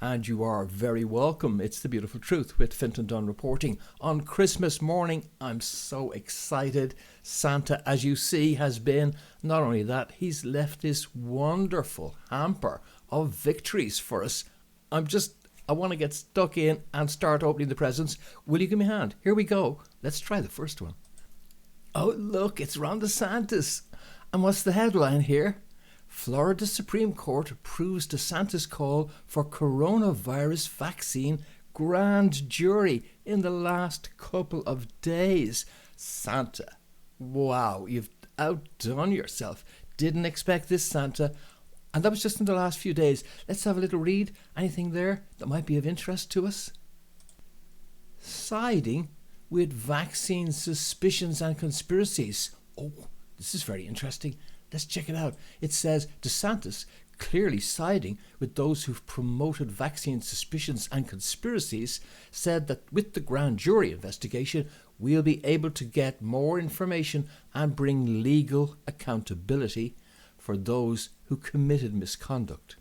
And you are very welcome. It's The Beautiful Truth with Fintan Dunn reporting. On Christmas morning, I'm so excited. Santa, as you see, has been, not only that, he's left this wonderful hamper of victories for us. I want to get stuck in and start opening the presents. Will you give me a hand? Here we go. Let's try the first one. Oh, look, it's Ron DeSantis. And what's the headline here? Florida Supreme Court approves DeSantis' call for coronavirus vaccine grand jury in the last couple of days. Santa, wow, you've outdone yourself. Didn't expect this, Santa. And that was just in the last few days. Let's have a little read. Anything there that might be of interest to us? Siding with vaccine suspicions and conspiracies. Oh, this is very interesting. Let's check it out. It says DeSantis clearly siding with those who've promoted vaccine suspicions and conspiracies, said that with the grand jury investigation, we'll be able to get more information and bring legal accountability for those who committed misconduct.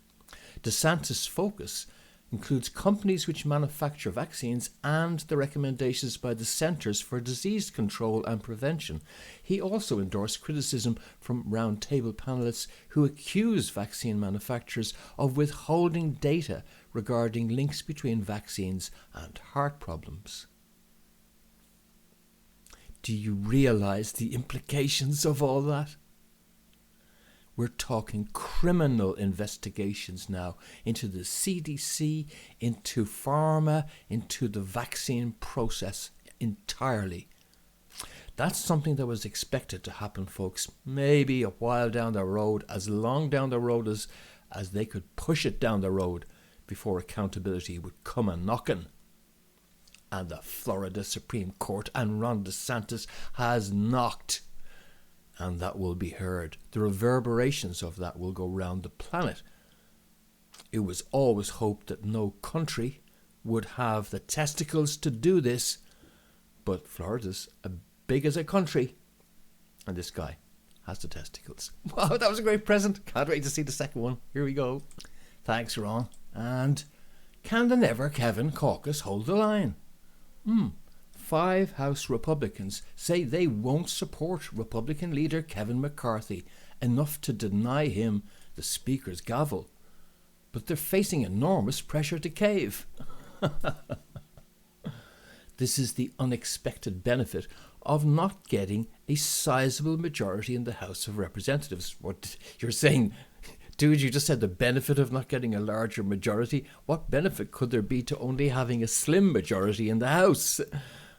DeSantis' focus includes companies which manufacture vaccines and the recommendations by the Centers for Disease Control and Prevention. He also endorsed criticism from roundtable panelists who accuse vaccine manufacturers of withholding data regarding links between vaccines and heart problems. Do you realize the implications of all that? We're talking criminal investigations now into the CDC, into pharma, into the vaccine process entirely. That's something that was expected to happen, folks, maybe a while down the road, as long down the road as they could push it down the road before accountability would come a-knocking. And the Florida Supreme Court and Ron DeSantis has knocked. And that will be heard. The reverberations of that will go round the planet. It was always hoped that no country would have the testicles to do this, but Florida's as big as a country, and this guy has the testicles. Wow, that was a great present. Can't wait to see the second one. Here we go. Thanks, Ron. And can the Never Kevin Caucus hold the line? 5 House Republicans say they won't support Republican leader Kevin McCarthy, enough to deny him the Speaker's gavel. But they're facing enormous pressure to cave. This is the unexpected benefit of not getting a sizable majority in the House of Representatives. What you're saying, dude, you just said the benefit of not getting a larger majority. What benefit could there be to only having a slim majority in the House?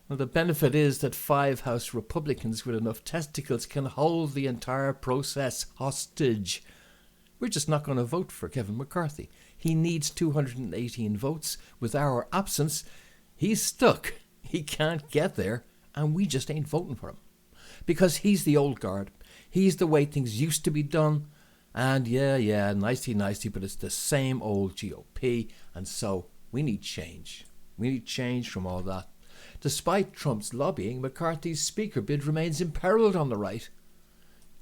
Well, the benefit is that 5 House Republicans with enough testicles can hold the entire process hostage. We're just not going to vote for Kevin McCarthy. He needs 218 votes. With our absence, he's stuck. He can't get there, and we just ain't voting for him. Because he's the old guard. He's the way things used to be done. And yeah, nicey, but it's the same old GOP. And so we need change. We need change from all that. Despite Trump's lobbying, McCarthy's speaker bid remains imperiled on the right,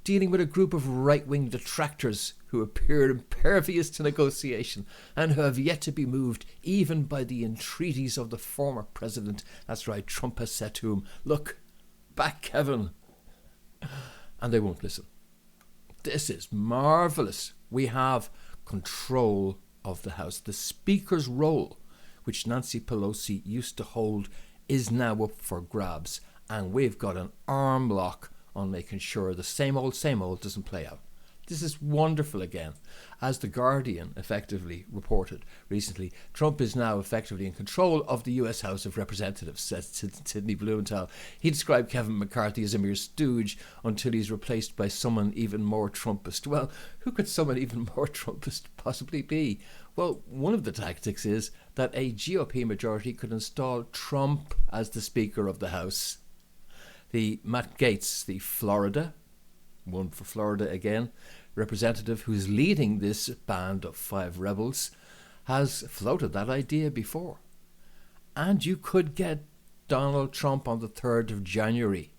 dealing with a group of right-wing detractors who appear impervious to negotiation and who have yet to be moved even by the entreaties of the former president. That's right, Trump has said to him, look, back Kevin. And they won't listen. This is marvellous. We have control of the House. The Speaker's role, which Nancy Pelosi used to hold, is now up for grabs, and we've got an arm lock on making sure the same old doesn't play out. This is wonderful again. As The Guardian effectively reported recently, Trump is now effectively in control of the US House of Representatives, says Sidney Blumenthal. He described Kevin McCarthy as a mere stooge until he's replaced by someone even more Trumpist. Well, who could someone even more Trumpist possibly be? Well, one of the tactics is that a GOP majority could install Trump as the Speaker of the House. The Matt Gaetz, the Florida, one for Florida again, representative who's leading this band of 5 rebels, has floated that idea before. And you could get Donald Trump on the 3rd of January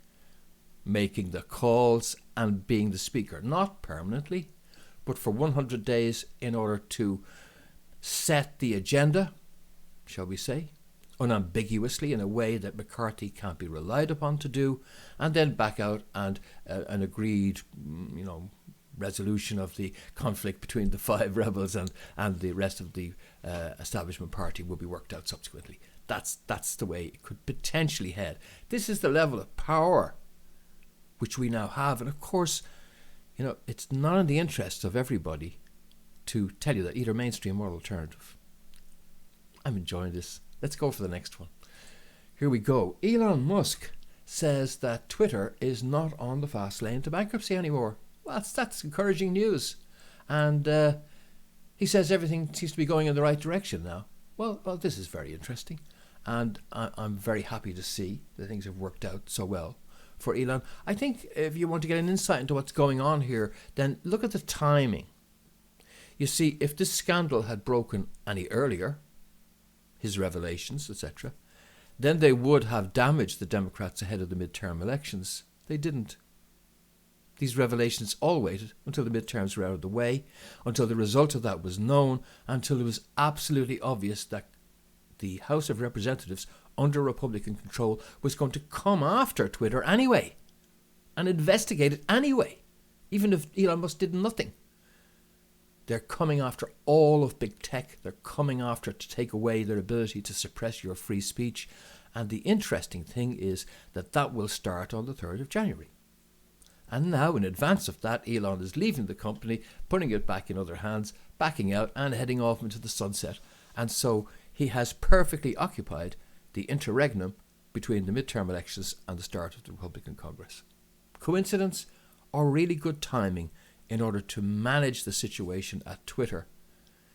making the calls and being the Speaker, not permanently, but for 100 days in order to set the agenda, shall we say, unambiguously in a way that McCarthy can't be relied upon to do, and then back out and an agreed, resolution of the conflict between the 5 rebels and the rest of the establishment party will be worked out subsequently. That's the way it could potentially head. This is the level of power which we now have, and of course, it's not in the interest of everybody to tell you that either mainstream or alternative. I'm enjoying this. Let's go for the next one. Here we go. Elon Musk says that Twitter is not on the fast lane to bankruptcy anymore. Well, that's encouraging news. And he says everything seems to be going in the right direction now. Well, this is very interesting. And I'm very happy to see that things have worked out so well for Elon. I think if you want to get an insight into what's going on here, then look at the timing. You see, if this scandal had broken any earlier, his revelations, etc., then they would have damaged the Democrats ahead of the midterm elections. They didn't. These revelations all waited until the midterms were out of the way, until the result of that was known, until it was absolutely obvious that the House of Representatives, under Republican control, was going to come after Twitter anyway and investigate it anyway, even if Elon Musk did nothing. They're coming after all of big tech. They're coming after to take away their ability to suppress your free speech. And the interesting thing is that will start on the 3rd of January. And now, in advance of that, Elon is leaving the company, putting it back in other hands, backing out and heading off into the sunset. And so he has perfectly occupied the interregnum between the midterm elections and the start of the Republican Congress. Coincidence or really good timing in order to manage the situation at Twitter,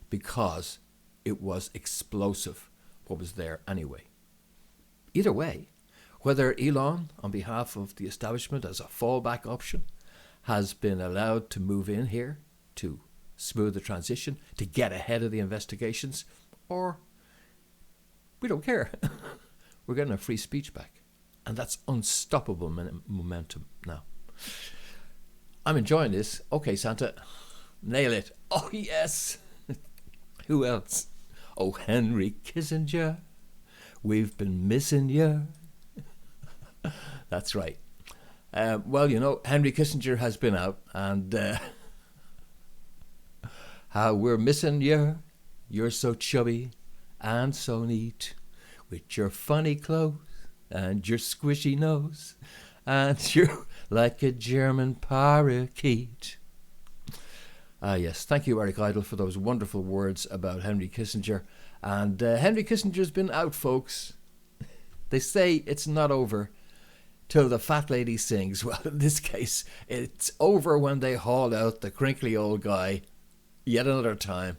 because it was explosive what was there anyway. Either way, whether Elon, on behalf of the establishment as a fallback option, has been allowed to move in here to smooth the transition, to get ahead of the investigations, or we don't care. We're getting our free speech back. And that's unstoppable momentum now. I'm enjoying this. Okay, Santa, nail it. Oh, yes. Who else? Oh, Henry Kissinger. We've been missing you. That's right. Well, Henry Kissinger has been out, and how we're missing you. You're so chubby and so neat, with your funny clothes and your squishy nose, and you're like a German parakeet. Yes, thank you, Eric Idle, for those wonderful words about Henry Kissinger. And Henry Kissinger's been out, folks. They say it's not over till the fat lady sings. Well, in this case, it's over when they haul out the crinkly old guy yet another time.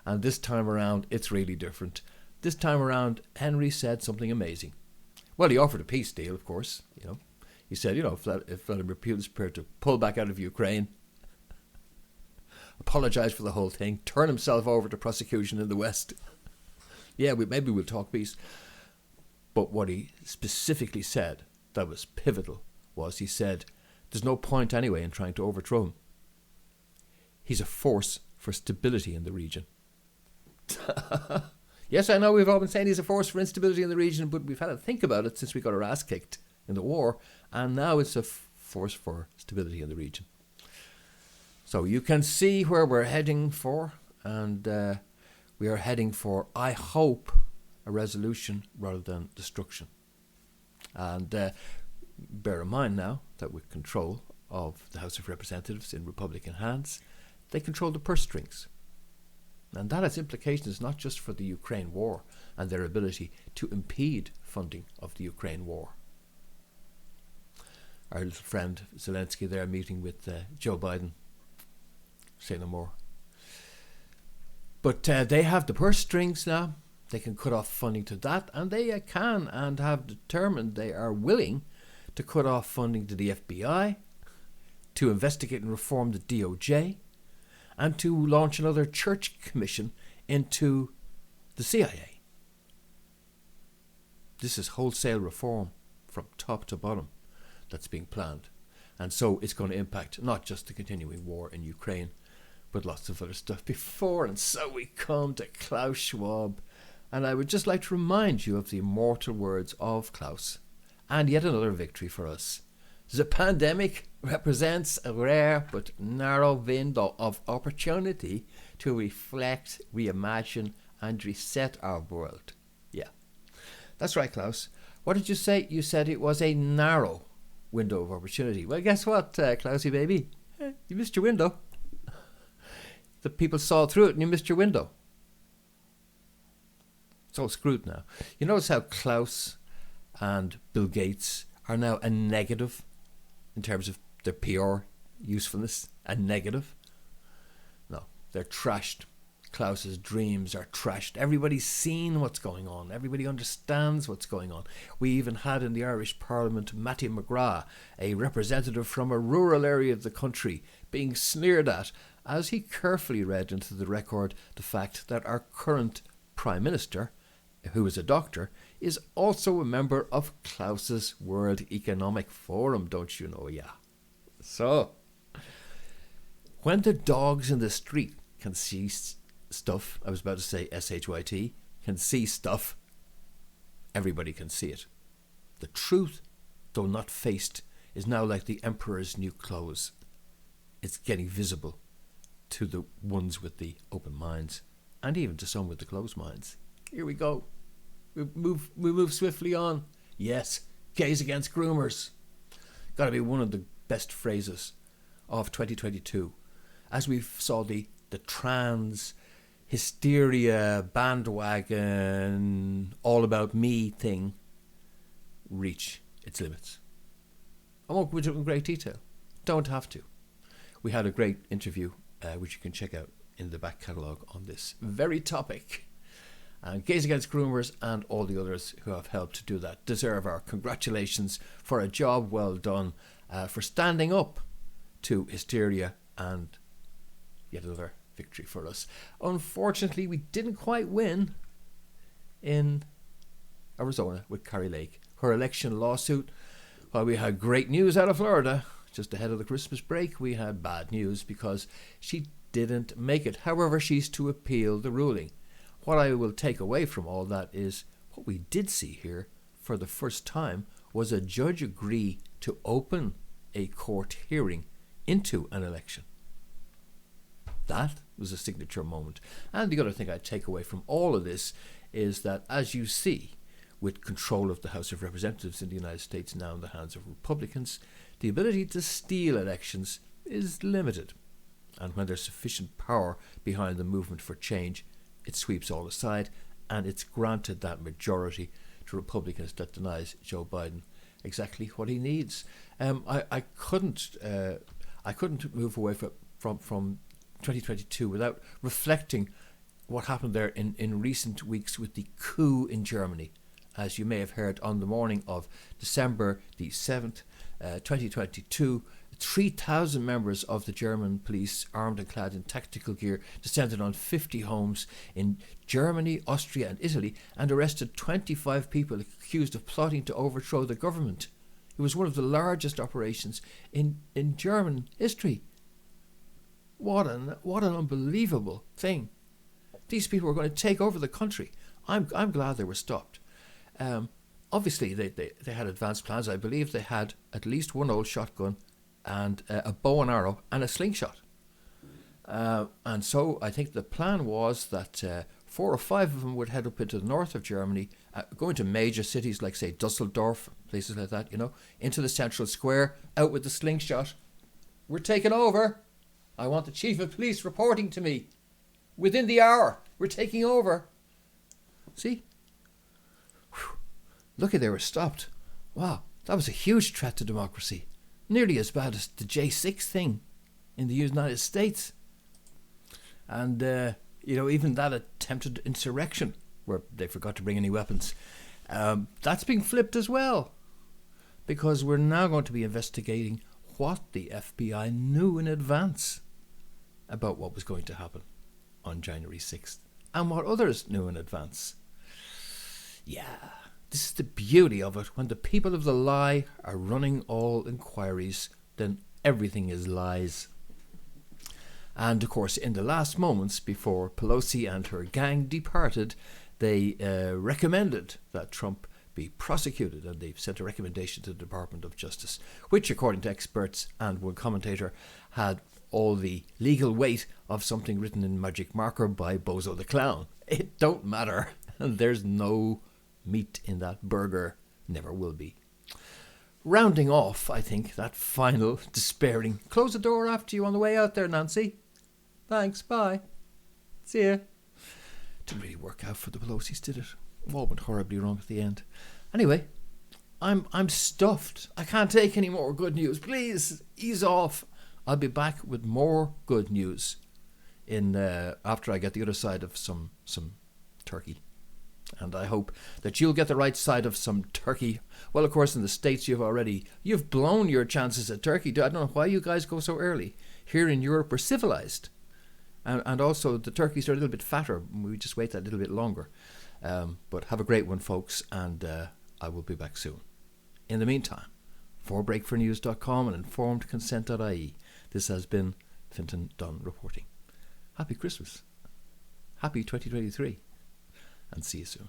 And this time around, it's really different. This time around, Henry said something amazing. Well, he offered a peace deal, of course. He said, if Vladimir Putin's prepared to pull back out of Ukraine, apologise for the whole thing, turn himself over to prosecution in the West, maybe we'll talk peace. But what he specifically said that was pivotal was he said, there's no point anyway in trying to overthrow him. He's a force for stability in the region. Yes, I know we've all been saying he's a force for instability in the region, but we've had to think about it since we got our ass kicked in the war, and now it's a force for stability in the region. So you can see where we're heading for, and we are heading for, I hope, a resolution rather than destruction. And bear in mind now that with control of the House of Representatives in Republican hands, they control the purse strings. And that has implications not just for the Ukraine war and their ability to impede funding of the Ukraine war. Our little friend Zelensky there meeting with Joe Biden. Say no more. But they have the purse strings now. They can cut off funding to that, and they can and have determined they are willing to cut off funding to the FBI, to investigate and reform the DOJ, and to launch another church commission into the CIA. This is wholesale reform from top to bottom that's being planned. And so it's going to impact not just the continuing war in Ukraine, with lots of other stuff before. And so we come to Klaus Schwab. And I would just like to remind you of the immortal words of Klaus. And yet another victory for us. The pandemic represents a rare but narrow window of opportunity to reflect, reimagine, and reset our world. Yeah, that's right, Klaus. What did you say? You said it was a narrow window of opportunity. Well, guess what, Klausy baby? You missed your window. The people saw through it and you missed your window. It's all screwed now. You notice how Klaus and Bill Gates are now a negative in terms of their PR usefulness? A negative? No, they're trashed. Klaus's dreams are trashed. Everybody's seen what's going on. Everybody understands what's going on. We even had in the Irish Parliament Mattie McGrath, a representative from a rural area of the country, being sneered at as he carefully read into the record the fact that our current Prime Minister, who is a doctor, is also a member of Klaus's World Economic Forum, don't you know? Yeah. So, when the dogs in the street can see stuff, I was about to say SHYT, can see stuff, everybody can see it. The truth, though not faced, is now like the emperor's new clothes. It's getting visible to the ones with the open minds, and even to some with the closed minds. Here we go. We move swiftly on. Yes, gays against groomers. Got to be one of the best phrases of 2022. As we saw the trans hysteria bandwagon all about me thing reach its limits. I won't go into it in great detail. Don't have to. We had a great interview which you can check out in the back catalogue on this very topic. Gays Against Groomers and all the others who have helped to do that deserve our congratulations for a job well done, for standing up to hysteria, and yet another victory for us. Unfortunately, we didn't quite win in Arizona with Kari Lake. Her election lawsuit, while we had great news out of Florida, just ahead of the Christmas break, we had bad news because she didn't make it. However, she's to appeal the ruling. What I will take away from all that is what we did see here for the first time was a judge agree to open a court hearing into an election. That was a signature moment. And the other thing I take away from all of this is that, as you see, with control of the House of Representatives in the United States now in the hands of Republicans, the ability to steal elections is limited. And when there's sufficient power behind the movement for change, it sweeps all aside, and it's granted that majority to Republicans that denies Joe Biden exactly what he needs. I couldn't move away from 2022 without reflecting what happened there in recent weeks with the coup in Germany. As you may have heard, on the morning of December the 7th, 2022, 3,000 members of the German police, armed and clad in tactical gear, descended on 50 homes in Germany, Austria and Italy and arrested 25 people accused of plotting to overthrow the government. It was one of the largest operations in German history. What an unbelievable thing. These people were going to take over the country. I'm glad they were stopped. Obviously, they had advanced plans. I believe they had at least one old shotgun and a bow and arrow and a slingshot. And so I think the plan was that 4 or 5 of them would head up into the north of Germany, go into major cities like, say, Dusseldorf, places like that, into the central square, out with the slingshot. We're taking over. I want the chief of police reporting to me. Within the hour, we're taking over. See? Whew. Lucky they were stopped. Wow, that was a huge threat to democracy. Nearly as bad as the J6 thing in the United States. And, even that attempted insurrection, where they forgot to bring any weapons, that's being flipped as well. Because we're now going to be investigating what the FBI knew in advance about what was going to happen on January 6th. And what others knew in advance. Yeah, this is the beauty of it. When the people of the lie are running all inquiries, then everything is lies. And of course, in the last moments before Pelosi and her gang departed, they recommended that Trump be prosecuted, and they've sent a recommendation to the Department of Justice, which, according to experts and one commentator, had all the legal weight of something written in magic marker by Bozo the Clown. It don't matter. There's no meat in that burger. Never will be. Rounding off, I think, that final despairing, close the door after you on the way out there, Nancy. Thanks, bye. See ya. Didn't really work out for the Pelosi's, did it? All went horribly wrong at the end. Anyway, I'm stuffed. I can't take any more good news. Please, ease off. I'll be back with more good news in after I get the other side of some turkey. And I hope that you'll get the right side of some turkey. Well, of course, in the States, you've blown your chances at turkey. I don't know why you guys go so early. Here in Europe, we're civilized. And also, the turkeys are a little bit fatter. We just wait that little bit longer. But have a great one, folks, and I will be back soon. In the meantime, for breakfornews.com and informedconsent.ie, this has been Fintan Dunn reporting. Happy Christmas. Happy 2023. And see you soon.